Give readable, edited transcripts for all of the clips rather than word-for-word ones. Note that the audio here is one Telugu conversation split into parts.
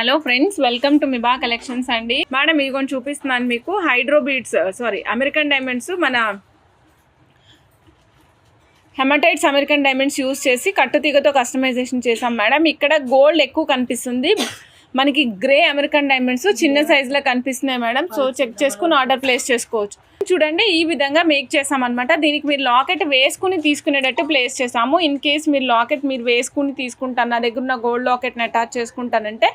Hello friends, welcome to Miba collections అండి. మేడం ఇదిగోని చూపిస్తున్నాను మీకు హైడ్రో బీడ్స్ అమెరికన్ డైమండ్స్, మన హెమటైట్స్ అమెరికన్ డైమండ్స్ యూజ్ చేసి కట్టుతీగతో కస్టమైజేషన్ చేసాం మేడం. ఇక్కడ గోల్డ్ ఎక్కువ కనిపిస్తుంది, మనకి గ్రే అమెరికన్ డైమండ్స్ చిన్న సైజులో కనిపిస్తున్నాయి మేడం. సో చెక్ చేసుకుని ఆర్డర్ ప్లేస్ చేసుకోవచ్చు. చూడండి, ఈ విధంగా మేక్ చేసామన్నమాట. దీనికి మీరు లాకెట్ వేసుకుని తీసుకునేటట్టు ప్లేస్ చేసాము. ఇన్ కేస్ మీరు లాకెట్ మీరు వేసుకుని తీసుకుంటాను, నా దగ్గర ఉన్న గోల్డ్ లాకెట్ని అటాచ్ చేసుకుంటానంటే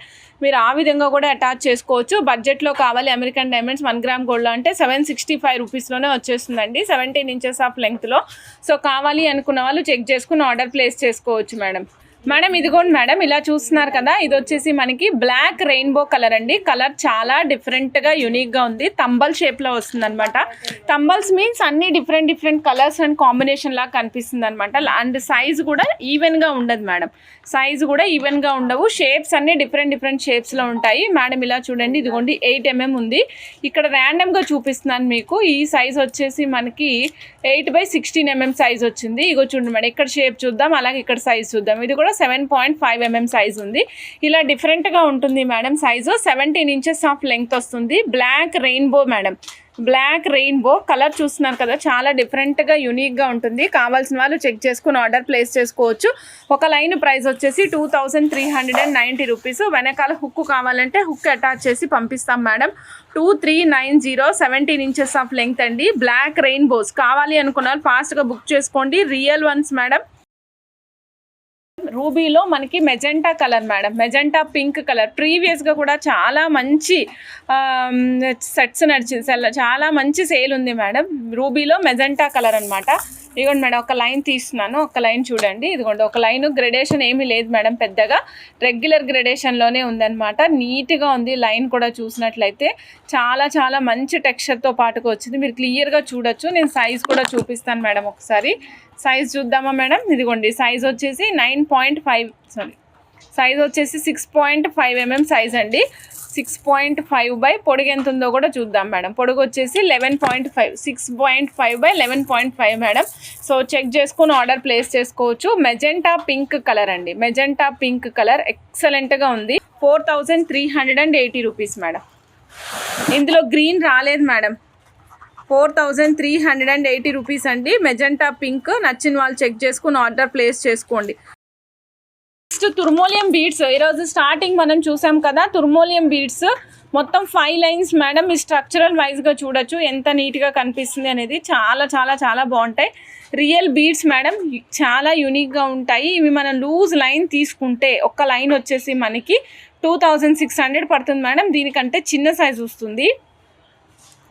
మీరు ఆ విధంగా కూడా అటాచ్ చేసుకోవచ్చు. బడ్జెట్లో కావాలి అమెరికన్ డైమండ్స్ 1 గ్రామ్ గోల్డ్ అంటే 765 రూపీస్లోనే వచ్చేస్తుందండి, 17 ఇంచెస్ ఆఫ్ లెంగ్త్లో. సో కావాలి అనుకున్న వాళ్ళు చెక్ చేసుకుని ఆర్డర్ ప్లేస్ చేసుకోవచ్చు మేడం. మేడం ఇదిగోండి మేడం, ఇలా చూస్తున్నారు కదా, ఇది వచ్చేసి మనకి బ్లాక్ రెయిన్బో కలర్ అండి. కలర్ చాలా డిఫరెంట్గా యూనిక్గా ఉంది, తంబల్ షేప్లో వస్తుంది అనమాట. తంబల్స్ మీన్స్ అన్ని డిఫరెంట్ కలర్స్ అండ్ కాంబినేషన్ లాగా కనిపిస్తుంది అనమాట. అండ్ సైజ్ కూడా ఈవెన్గా ఉండదు మేడం, సైజ్ కూడా ఈవెన్గా ఉండవు. షేప్స్ అన్ని డిఫరెంట్ షేప్స్లో ఉంటాయి మేడం. ఇలా చూడండి, ఇదిగోండి 8 mm ఉంది. ఇక్కడ ర్యాండమ్గా చూపిస్తున్నాను మీకు. ఈ సైజ్ వచ్చేసి మనకి 8/16 mm సైజ్ వచ్చింది. ఇగో చూడండి మేడం, ఇక్కడ షేప్ చూద్దాం, అలాగే ఇక్కడ సైజ్ చూద్దాం. ఇది కూడా 7.5 mm సైజ్ ఉంది. ఇలా డిఫరెంట్గా ఉంటుంది madam. Size 17 inches of length వస్తుంది. Black rainbow madam, black rainbow colour చూస్తున్నారు కదా, చాలా డిఫరెంట్గా యూనిక్గా ఉంటుంది. కావాల్సిన వాళ్ళు చెక్ చేసుకుని ఆర్డర్ ప్లేస్ చేసుకోవచ్చు. ఒక లైన్ ప్రైస్ వచ్చేసి 2390 రూపీస్. వెనకాల హుక్ కావాలంటే హుక్ అటాచ్ చేసి పంపిస్తాం మేడం. 2390, 17 ఇంచెస్ ఆఫ్ లెంగ్త్ అండి. బ్లాక్ రెయిన్బోస్ కావాలి అనుకున్న వాళ్ళు ఫాస్ట్గా బుక్ చేసుకోండి. Real once madam. రూబీలో మనకి magenta colour madam, magenta pink colour. ప్రీవియస్గా కూడా చాలా మంచి సెట్స్ నడిచింది, చాలా మంచి సేల్ ఉంది మేడం. రూబీలో మెజెంటా కలర్ అనమాట. ఇదిగోండి మేడం, ఒక లైన్ తీస్తున్నాను, ఒక లైన్ చూడండి. ఇదిగోండి ఒక లైన్, గ్రెడేషన్ ఏమీ లేదు మేడం, పెద్దగా రెగ్యులర్ గ్రెడేషన్లోనే ఉందన్నమాట. నీట్గా ఉంది లైన్ కూడా. చూసినట్లయితే చాలా మంచి టెక్స్చర్తో పాటుగా వచ్చింది, మీరు క్లియర్గా చూడొచ్చు. నేను సైజ్ కూడా చూపిస్తాను మేడం, ఒకసారి సైజ్ చూద్దామా మేడం. ఇదిగోండి సైజ్ వచ్చేసి 9.5 సైజ్ వచ్చేసి 6.5 mm సైజ్ అండి. 6.5 పొడుగు ఎంత ఉందో కూడా చూద్దాం మేడం. పొడుగు వచ్చేసి 11.5, 6.5/11.5 మేడం. సో చెక్ చేసుకుని ఆర్డర్ ప్లేస్ చేసుకోవచ్చు. మెజెంటా పింక్ కలర్ అండి, మెజెంటా పింక్ కలర్ ఎక్సలెంట్గా ఉంది. 4380 రూపీస్ మేడం. ఇందులో గ్రీన్ రాలేదు మేడం. 4380 రూపీస్ అండి. Magenta pink. నచ్చిన వాళ్ళు చెక్ చేసుకుని ఆర్డర్ ప్లేస్ చేసుకోండి. నెక్స్ట్ తుర్మోలియం బీడ్స్. ఈరోజు స్టార్టింగ్ మనం చూసాం కదా, తుర్మోలియం బీడ్స్ మొత్తం 5 లైన్స్ మేడం. ఈ స్ట్రక్చరల్ వైజ్గా చూడొచ్చు ఎంత నీట్గా కనిపిస్తుంది అనేది. చాలా బాగుంటాయి. రియల్ బీడ్స్ మేడం, చాలా యూనిక్గా ఉంటాయి. ఇవి మనం లూజ్ లైన్ తీసుకుంటే ఒక లైన్ వచ్చేసి మనకి 2600 పడుతుంది మేడం. దీనికంటే చిన్న సైజ్ వస్తుంది.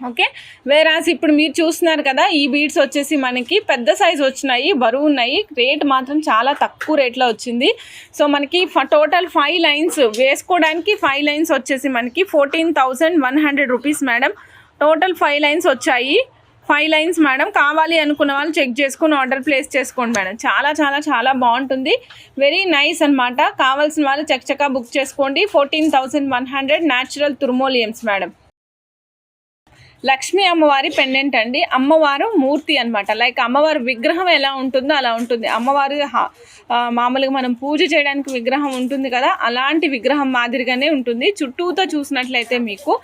ఓకే, వేరాస్ ఇప్పుడు మీరు చూస్తున్నారు కదా, ఈ బీడ్స్ వచ్చేసి మనకి పెద్ద సైజ్ వచ్చినాయి, బరువు ఉన్నాయి. రేట్ మాత్రం చాలా తక్కువ రేట్లో వచ్చింది. సో మనకి టోటల్ 5 లైన్స్ వేసుకోవడానికి 5 లైన్స్ వచ్చేసి మనకి 14,100 రూపీస్ మేడం. టోటల్ 5 లైన్స్ వచ్చాయి. 5 లైన్స్ మేడం. కావాలి అనుకున్న వాళ్ళు చెక్ చేసుకుని ఆర్డర్ ప్లేస్ చేసుకోండి మేడం. చాలా బాగుంటుంది, వెరీ నైస్ అనమాట. కావాల్సిన వాళ్ళు చక్కగా బుక్ చేసుకోండి. 14,100 న్యాచురల్ తుర్మోలియమ్స్ మేడం. లక్ష్మీ అమ్మవారి పెండెంట్ అండి. అమ్మవారు మూర్తి అనమాట. లైక్ అమ్మవారి విగ్రహం ఎలా ఉంటుందో అలా ఉంటుంది. అమ్మవారి మామూలుగా మనం పూజ చేయడానికి విగ్రహం ఉంటుంది కదా, అలాంటి విగ్రహం మాదిరిగానే ఉంటుంది. చుట్టూతో చూసినట్లయితే మీకు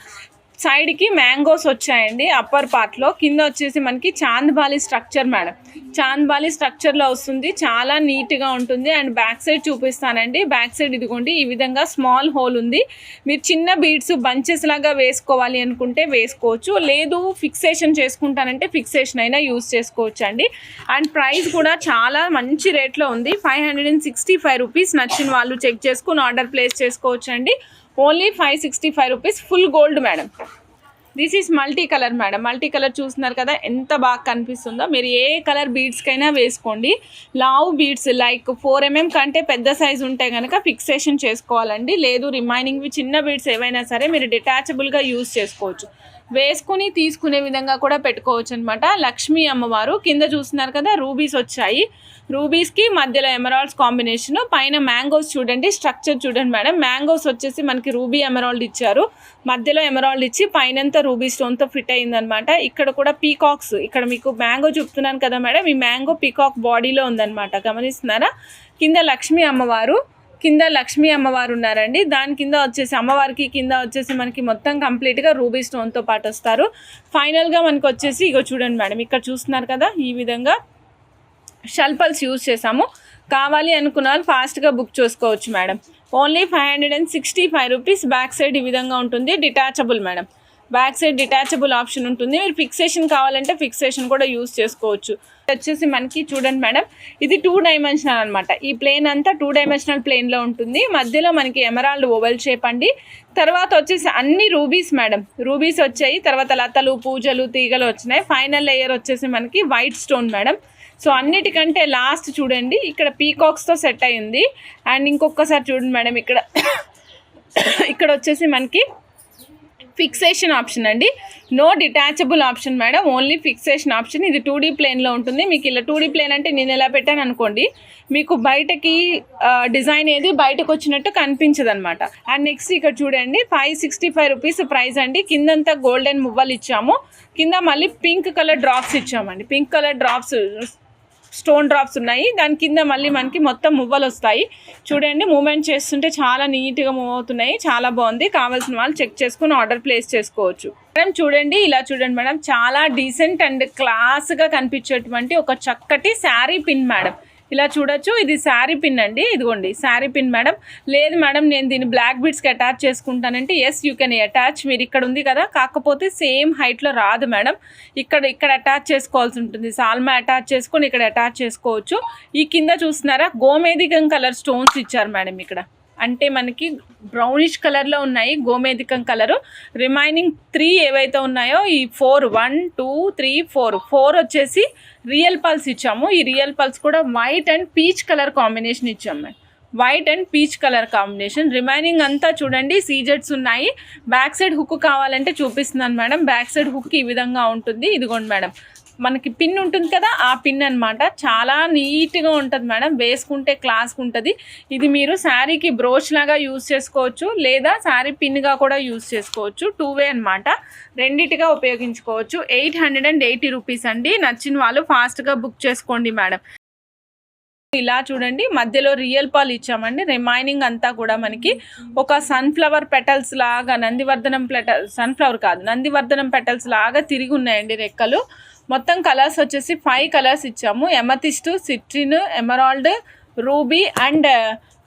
సైడ్కి మ్యాంగోస్ వచ్చాయండి అప్పర్ పార్ట్లో. కింద వచ్చేసి మనకి చాంద్బాలి స్ట్రక్చర్ మేడం, చాంద్బాలి స్ట్రక్చర్లో వస్తుంది. చాలా నీట్గా ఉంటుంది. అండ్ బ్యాక్ సైడ్ చూపిస్తానండి. బ్యాక్ సైడ్ ఇదిగోండి ఈ విధంగా స్మాల్ హోల్ ఉంది. మీరు చిన్న బీడ్స్ బంచెస్ లాగా వేసుకోవాలి అనుకుంటే వేసుకోవచ్చు, లేదు ఫిక్సేషన్ చేసుకుంటానంటే ఫిక్సేషన్ అయినా యూజ్ చేసుకోవచ్చు అండి. అండ్ ప్రైస్ కూడా చాలా మంచి రేట్లో ఉంది, 565 రూపీస్. నచ్చిన వాళ్ళు చెక్ చేసుకుని ఆర్డర్ ప్లేస్ చేసుకోవచ్చు అండి. Only 565 rupees. Full gold madam. This is multi colour madam. Multi colour చూస్తున్నారు కదా ఎంత బాగా కనిపిస్తుందో. మీరు ఏ కలర్ బీడ్స్కైనా వేసుకోండి. లావ్ బీడ్స్ లైక్ 4 mm కంటే పెద్ద సైజు ఉంటే కనుక ఫిక్సేషన్ చేసుకోవాలండి, లేదు రిమైనింగ్వి చిన్న బీడ్స్ ఏవైనా సరే మీరు డిటాచబుల్గా యూజ్ చేసుకోవచ్చు. వేసుకుని తీసుకునే విధంగా కూడా పెట్టుకోవచ్చు అనమాట. లక్ష్మీ అమ్మవారు. కింద చూస్తున్నారు కదా రూబీస్ వచ్చాయి. రూబీస్కి మధ్యలో ఎమరాల్డ్స్ కాంబినేషన్. పైన మ్యాంగోస్ చూడండి, స్ట్రక్చర్ చూడండి మేడం. మ్యాంగోస్ వచ్చేసి మనకి రూబీ ఎమరాల్డ్ ఇచ్చారు, మధ్యలో ఎమరాల్డ్ ఇచ్చి పైనంతా రూబీ స్టోన్తో ఫిట్ అయిందనమాట. ఇక్కడ కూడా పీకాక్స్, ఇక్కడ మీకు మ్యాంగో చూపుతున్నాను కదా మేడం, ఈ మ్యాంగో పీకాక్ బాడీలో ఉందన్నమాట, గమనిస్తున్నారా. కింద లక్ష్మీ అమ్మవారు, కింద లక్ష్మీ అమ్మవారు ఉన్నారండి. దాని కింద వచ్చేసి అమ్మవారికి కింద వచ్చేసి మనకి మొత్తం కంప్లీట్గా రూబీ స్టోన్తో పాటు వస్తారు. ఫైనల్గా మనకు వచ్చేసి ఇగో చూడండి మేడం, ఇక్కడ చూస్తున్నారు కదా, ఈ విధంగా షల్పల్స్ యూజ్ చేసాము. కావాలి అనుకున్న వాళ్ళు ఫాస్ట్గా బుక్ చేసుకోవచ్చు madam. Only 565 rupees. Back side ఈ విధంగా ఉంటుంది, detachable madam. Back side detachable option ఉంటుంది. మీరు ఫిక్సేషన్ కావాలంటే ఫిక్సేషన్ కూడా యూజ్ చేసుకోవచ్చు. వచ్చేసి మనకి చూడండి మేడం, ఇది 2 డైమెన్షనల్ అనమాట. ఈ ప్లేన్ అంతా 2 డైమెన్షనల్ ప్లేన్లో ఉంటుంది. మధ్యలో మనకి ఎమరాల్డ్ ఓవెల్ షేప్ అండి. తర్వాత వచ్చేసి అన్ని రూబీస్ మేడం, రూబీస్ వచ్చాయి. తర్వాత లతలు, పూజలు, తీగలు వచ్చినాయి. ఫైనల్ లేయర్ వచ్చేసి మనకి వైట్ స్టోన్ మేడం. సో అన్నిటికంటే లాస్ట్ చూడండి, ఇక్కడ పీకాక్స్తో సెట్ అయ్యింది. అండ్ ఇంకొకసారి చూడండి మేడం, ఇక్కడ వచ్చేసి మనకి ఫిక్సేషన్ ఆప్షన్ అండి. No detachable option madam, only fixation option. ఇది 2D ప్లేన్లో ఉంటుంది. మీకు ఇలా 2D ప్లేన్ అంటే నేను ఎలా పెట్టాను అనుకోండి, మీకు బయటకి డిజైన్ ఏది బయటకు వచ్చినట్టు కనిపించదు అనమాట. అండ్ నెక్స్ట్ ఇక్కడ చూడండి, 565 రూపీస్ ప్రైస్ అండి. కిందంతా గోల్డెన్ మువ్వలు ఇచ్చాము, కింద మళ్ళీ పింక్ కలర్ డ్రాప్స్ ఇచ్చామండి. Pink colour drops, stone drops ఉన్నాయి. దాని కింద మళ్ళీ మనకి మొత్తం మువ్వలు వస్తాయి. చూడండి, మూమెంట్ చేస్తుంటే చాలా నీట్గా మూవ్ అవుతున్నాయి. చాలా బాగుంది. కావాల్సిన వాళ్ళు చెక్ చేసుకుని ఆర్డర్ ప్లేస్ చేసుకోవచ్చు మేడం. చూడండి, ఇలా చూడండి మేడం, చాలా డీసెంట్ అండ్ క్లాస్గా కనిపించేటువంటి ఒక చక్కటి శారీ పిన్ మేడం. ఇలా చూడొచ్చు, ఇది శారీ పిన్ అండి. ఇదిగోండి శారీ పిన్ మేడం. లేదు మేడం నేను దీన్ని బ్లాక్ బీడ్స్కి అటాచ్ చేసుకుంటానంటే ఎస్ యూ కెన్ అటాచ్. మీరు ఇక్కడ ఉంది కదా, కాకపోతే సేమ్ హైట్లో రాదు మేడం. ఇక్కడ అటాచ్ చేసుకోవాల్సి ఉంటుంది. సాల్మా అటాచ్ చేసుకొని ఇక్కడ అటాచ్ చేసుకోవచ్చు. ఈ కింద చూస్తున్నారా, గోమేధికం కలర్ స్టోన్స్ ఇచ్చారు మేడం. ఇక్కడ అంటే మనకి బ్రౌనిష్ కలర్లో ఉన్నాయి, గోమేధికం కలరు. రిమైనింగ్ 3 ఏవైతే ఉన్నాయో, ఈ 4 1 2 3 4 వచ్చేసి రియల్ పల్స్ ఇచ్చాము. ఈ రియల్ పల్స్ కూడా white and peach colour combination ఇచ్చాము madam. White and peach colour combination. Remaining అంతా చూడండి సీజెట్స్ ఉన్నాయి. బ్యాక్ సైడ్ హుక్ కావాలంటే చూపిస్తున్నాను మేడం. బ్యాక్ సైడ్ హుక్ ఈ విధంగా ఉంటుంది. ఇదిగోండి మేడం, మనకి పిన్ ఉంటుంది కదా, ఆ పిన్ అనమాట. చాలా నీట్గా ఉంటుంది మేడం, వేసుకుంటే క్లాస్గా ఉంటుంది. ఇది మీరు శారీకి బ్రోచ్ లాగా యూజ్ చేసుకోవచ్చు, లేదా శారీ పిన్గా కూడా యూజ్ చేసుకోవచ్చు. 2 వే అనమాట, రెండిటిగా ఉపయోగించుకోవచ్చు. 880 రూపీస్ అండి. నచ్చిన వాళ్ళు ఫాస్ట్గా బుక్ చేసుకోండి మేడం. ఇలా చూడండి, మధ్యలో రియల్ పాల్ ఇచ్చామండి. రిమైనింగ్ అంతా కూడా మనకి ఒక సన్ఫ్లవర్ పెటల్స్ లాగా, నందివర్ధనం సన్ఫ్లవర్ కాదు, నందివర్ధనం పెటల్స్ లాగా తిరిగి ఉన్నాయండి రెక్కలు. మొత్తం కలర్స్ వచ్చేసి 5 కలర్స్ ఇచ్చాము. Amethyst, సిట్రిన్, emerald, ruby and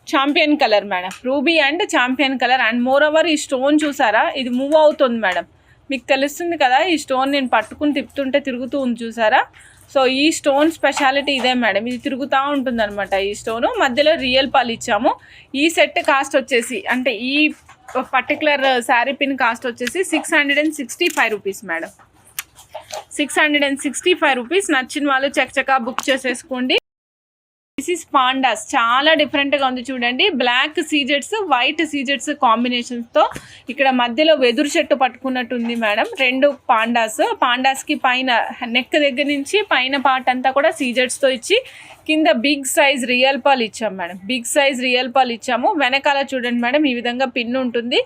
champion colour madam. Ruby and champion colour. And more over ఈ స్టోన్ చూసారా, ఇది మూవ్ అవుతుంది మేడం. మీకు తెలుస్తుంది కదా, ఈ స్టోన్ నేను పట్టుకుని తిప్పుతుంటే తిరుగుతూ ఉంది చూసారా. సో ఈ స్టోన్ స్పెషాలిటీ ఇదే మేడం, ఇది తిరుగుతూ ఉంటుంది అనమాట. ఈ స్టోను మధ్యలో రియల్ పాల్ ఇచ్చాము. ఈ సెట్ కాస్ట్ వచ్చేసి, అంటే ఈ పర్టికులర్ శారీ పిన్ కాస్ట్ వచ్చేసి 665 రూపీస్ మేడం. 665 రూపీస్. నచ్చిన వాళ్ళు చక్కగా బుక్ చేసేసుకోండి. దిస్ ఈస్ పాండాస్, చాలా డిఫరెంట్గా ఉంది చూడండి. బ్లాక్ సీజెట్స్, వైట్ సీజెట్స్ కాంబినేషన్స్తో ఇక్కడ మధ్యలో వెదురు చెట్టు పట్టుకున్నట్టు ఉంది మేడం. 2 పాండాస్కి పైన నెక్ దగ్గర నుంచి పైన పార్ట్ అంతా కూడా సీజెట్స్తో ఇచ్చి కింద బిగ్ సైజ్ రియల్ పాల్ ఇచ్చాము madam. Big size real pal ఇచ్చాము. వెనకాల చూడండి మేడం, ఈ విధంగా పిన్ ఉంటుంది.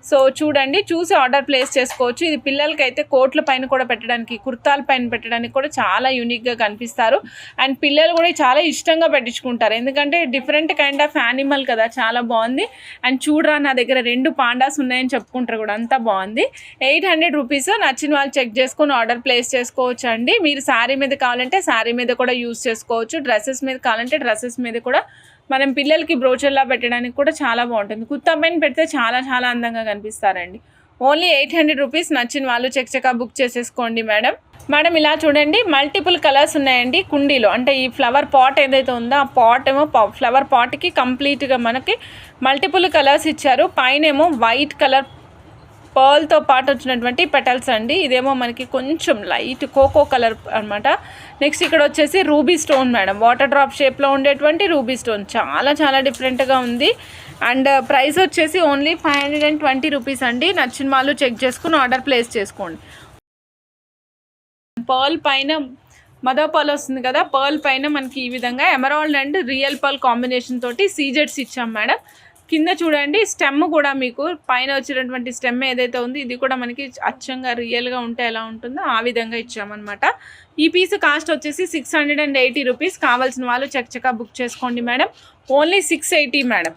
సో చూడండి, చూసి ఆర్డర్ ప్లేస్ చేసుకోవచ్చు. ఇది పిల్లలకి అయితే కోట్ల పైన కూడా పెట్టడానికి, కుర్తాల పైన పెట్టడానికి కూడా చాలా యూనిక్గా కనిపిస్తారు. అండ్ పిల్లలు కూడా చాలా ఇష్టంగా పెట్టించుకుంటారు, ఎందుకంటే డిఫరెంట్ కైండ్ ఆఫ్ యానిమల్ కదా, చాలా బాగుంది. అండ్ చూడరా, నా దగ్గర 2 పాండాస్ ఉన్నాయని చెప్పుకుంటారు కూడా, అంతా బాగుంది. 800 రూపీస్. నచ్చిన వాళ్ళు చెక్ చేసుకొని ఆర్డర్ ప్లేస్ చేసుకోవచ్చు అండి. మీరు శారీ మీద కావాలంటే శారీ మీద కూడా యూజ్ చేసుకోవచ్చు. డ్రెస్సెస్ మీద కావాలంటే డ్రెస్సెస్ మీద కూడా మనం పిల్లలకి బ్రోచర్లా పెట్టడానికి కూడా చాలా బాగుంటుంది. కుర్తా పైన పెడితే చాలా చాలా అందంగా కనిపిస్తారండి. Only 800 rupees. నచ్చిన వాళ్ళు చక్కగా బుక్ చేసేసుకోండి మేడం. ఇలా చూడండి, మల్టిపుల్ కలర్స్ ఉన్నాయండి కుండీలో. అంటే ఈ ఫ్లవర్ పాట్ ఏదైతే ఉందో, ఆ పాట్ ఏమో ఫ్లవర్ పాట్కి కంప్లీట్గా మనకి మల్టిపుల్ కలర్స్ ఇచ్చారు. పైన ఏమో వైట్ కలర్ పర్ల్తో పాటు వచ్చినటువంటి పెటల్స్ అండి. ఇదేమో మనకి కొంచెం లైట్ కోకో కలర్ అనమాట. నెక్స్ట్ ఇక్కడ వచ్చేసి ruby stone madam, water drop షేప్లో ఉండేటువంటి రూబీ స్టోన్. చాలా చాలా డిఫరెంట్గా ఉంది. అండ్ ప్రైస్ వచ్చేసి ఓన్లీ 520 రూపీస్ అండి. నచ్చిన వాళ్ళు చెక్ చేసుకుని ఆర్డర్ ప్లేస్ చేసుకోండి. పర్ల్ పైన మదర్ పర్ల్ వస్తుంది కదా, పర్ల్ పైన మనకి ఈ విధంగా emerald and real pearl combination తోటి సీజెట్స్ ఇచ్చాం మేడం. కింద చూడండి స్టెమ్ కూడా మీకు పైన వచ్చినటువంటి స్టెమ్ ఏదైతే ఉందో ఇది కూడా మనకి అచ్చంగా రియల్గా ఉంటే ఎలా ఉంటుందో ఆ విధంగా ఇచ్చామన్నమాట. ఈ పీస్ కాస్ట్ వచ్చేసి 680 రూపీస్. కావాల్సిన వాళ్ళు చక్కగా బుక్ చేసుకోండి మేడం. Only 680 madam.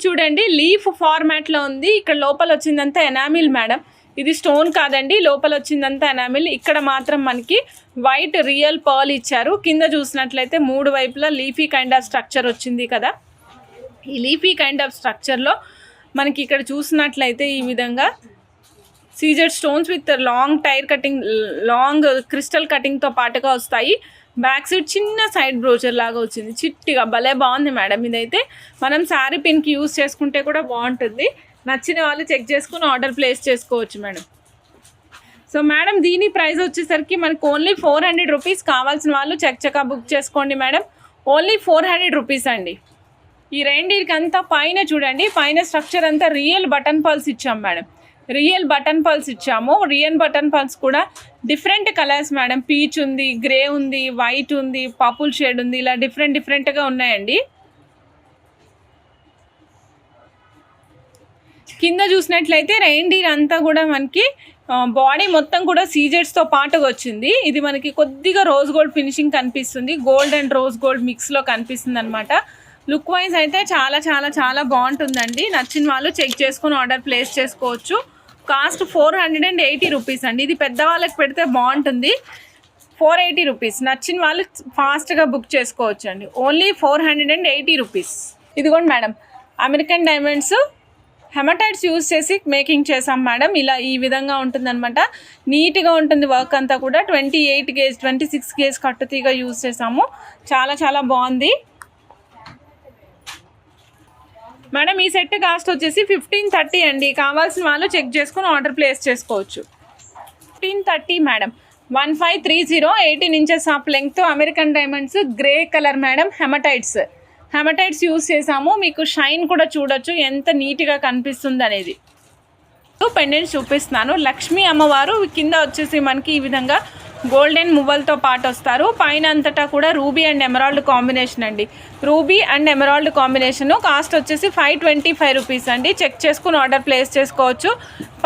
చూడండి లీఫ్ ఫార్మాట్లో ఉంది. ఇక్కడ లోపల వచ్చిందంతా ఎనామిల్ మేడం. ఇది స్టోన్ కాదండి, లోపల వచ్చిందంతా ఎనామిల్. ఇక్కడ మాత్రం మనకి వైట్ రియల్ పర్ల్ ఇచ్చారు. కింద చూసినట్లయితే 3 వైపులా లీఫీ కైండ్ ఆఫ్ స్ట్రక్చర్ వచ్చింది కదా. ఈ లీఫీ కైండ్ ఆఫ్ స్ట్రక్చర్లో మనకి ఇక్కడ చూసినట్లయితే ఈ విధంగా CZ stones with long tier cutting, long crystal కటింగ్తో పాటుగా వస్తాయి. బ్యాక్ సైడ్ చిన్న సైడ్ బ్రోచర్ లాగా వచ్చింది, చిట్టిగా భలే బాగుంది మేడం. ఇదైతే మనం శారీ పిన్కి యూజ్ చేసుకుంటే కూడా బాగుంటుంది. నచ్చిన వాళ్ళు చెక్ చేసుకుని ఆర్డర్ ప్లేస్ చేసుకోవచ్చు మేడం. సో మేడం దీని ప్రైస్ వచ్చేసరికి మనకు ఓన్లీ 400 రూపీస్. కావాల్సిన వాళ్ళు చక్కగా బుక్ చేసుకోండి మేడం. ఓన్లీ 400 రూపీస్ అండి. ఈ రెండింటికి అంతా పైన చూడండి, పైన స్ట్రక్చర్ అంతా రియల్ బటన్ పల్స్ ఇచ్చాం మేడం. రియల్ బటన్ పల్స్ ఇచ్చాము. రియల్ బటన్ పల్స్ కూడా డిఫరెంట్ కలర్స్ మేడం. పీచ్ ఉంది, గ్రే ఉంది, వైట్ ఉంది, పర్పుల్ షేడ్ ఉంది, ఇలా డిఫరెంట్గా ఉన్నాయండి. కింద చూసినట్లయితే రెయిన్డీర్ అంతా కూడా మనకి బాడీ మొత్తం కూడా సీజెడ్స్తో పాటుగా వచ్చింది. ఇది మనకి కొద్దిగా రోజ్ గోల్డ్ ఫినిషింగ్ కనిపిస్తుంది, గోల్డ్ అండ్ రోజ్ గోల్డ్ మిక్స్లో కనిపిస్తుంది అనమాట. లుక్ వైజ్ అయితే చాలా చాలా చాలా బాగుంటుందండి. నచ్చిన వాళ్ళు చెక్ చేసుకుని ఆర్డర్ ప్లేస్ చేసుకోవచ్చు. కాస్ట్ 480 రూపీస్ అండి. ఇది పెద్దవాళ్ళకి పెడితే బాగుంటుంది. 480 రూపీస్. నచ్చిన వాళ్ళు ఫాస్ట్గా బుక్ చేసుకోవచ్చు అండి. Only 480 rupees. ఇదిగోండి మేడం, అమెరికన్ డైమండ్స్ హెమటైడ్స్ యూజ్ చేసి మేకింగ్ చేసాం మేడం. ఇలా ఈ విధంగా ఉంటుందన్నమాట. నీట్గా ఉంటుంది వర్క్ అంతా కూడా. 28 గేజ్ 26 గేజ్ కట్టుతీగా యూజ్ చేసాము. చాలా చాలా బాగుంది మేడం. ఈ సెట్ కాస్ట్ వచ్చేసి 1530 అండి. కావాల్సిన వాళ్ళు చెక్ చేసుకుని ఆర్డర్ ప్లేస్ చేసుకోవచ్చు. 1530 madam. 1530 18 inches of length American diamonds grey colour madam. Hematites use చేసాము. మీకు షైన్ కూడా చూడొచ్చు ఎంత నీట్గా కనిపిస్తుంది అనేది. పెండెంట్స్ చూపిస్తున్నాను. లక్ష్మీ అమ్మవారు కింద వచ్చేసి మనకి ఈ విధంగా గోల్డెన్ మువ్వలతో పాటు వస్తారు. పైన అంతటా కూడా రూబీ అండ్ ఎమరాల్డ్ కాంబినేషన్ అండి. Ruby and emerald combination. Cost వచ్చేసి 525 రూపీస్ అండి. చెక్ చేసుకుని ఆర్డర్ ప్లేస్ చేసుకోవచ్చు.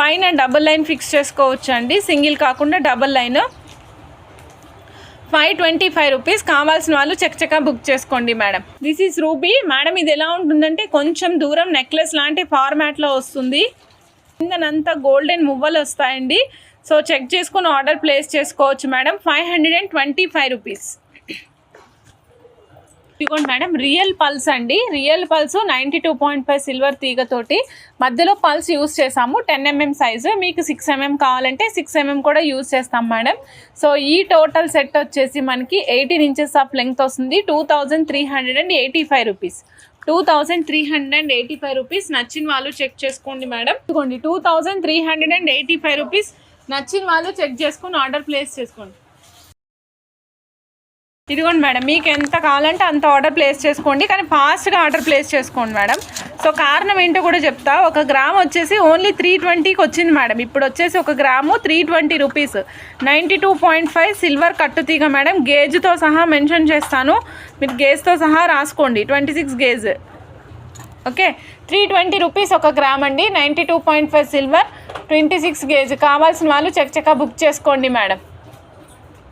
పైన డబుల్ లైన్ ఫిక్స్ చేసుకోవచ్చు అండి, సింగిల్ కాకుండా డబుల్ లైన్. 525 రూపీస్. కావాల్సిన వాళ్ళు చక్కగా బుక్ చేసుకోండి madam. This is ruby madam. ఇది ఎలా ఉంటుందంటే కొంచెం దూరం నెక్లెస్ లాంటి ఫార్మాట్లో వస్తుంది. కిందనంతా గోల్డెన్ మువ్వలు వస్తాయండి. సో చెక్ చేసుకుని ఆర్డర్ ప్లేస్ చేసుకోవచ్చు మేడం. 525 రూపీస్. ఇదిగోండి మేడం, రియల్ పల్స్ అండి. రియల్ పల్స్ 92.5 సిల్వర్ తీగతోటి మధ్యలో పల్స్ యూస్ చేసాము. 10 mm సైజు. మీకు 6 mm కావాలంటే 6 mm కూడా యూస్ చేస్తాం మేడం. సో ఈ టోటల్ సెట్ వచ్చేసి మనకి 18 ఇంచెస్ ఆఫ్ లెంగ్త్ వస్తుంది. 2385 రూపీస్. 2385 రూపీస్. నచ్చిన వాళ్ళు చెక్ చేసుకోండి మేడం. ఇదిగోండి 2385 రూపీస్. నచ్చిన వాళ్ళు చెక్ చేసుకుని ఆర్డర్ ప్లేస్ చేసుకోండి. ఇదిగోండి మేడం, మీకు ఎంత కావాలంటే అంత ఆర్డర్ ప్లేస్ చేసుకోండి, కానీ ఫాస్ట్గా ఆర్డర్ ప్లేస్ చేసుకోండి మేడం. సో కారణం ఏంటో కూడా చెప్తా. 1 గ్రామ్ వచ్చేసి ఓన్లీ 320కి వచ్చింది మేడం. ఇప్పుడు వచ్చేసి 1 గ్రాము 320 రూపీస్. 92.5 సిల్వర్ కట్టుతీగ మేడం. గేజ్తో సహా మెన్షన్ చేస్తాను, మీరు గేజ్తో సహా రాసుకోండి. 26 గేజ్. ఓకే, 320 రూపీస్ 1 గ్రామ్ అండి. 92.5 సిల్వర్, 26 గేజ్. కావాల్సిన వాళ్ళు చక్కగా బుక్ చేసుకోండి మేడం.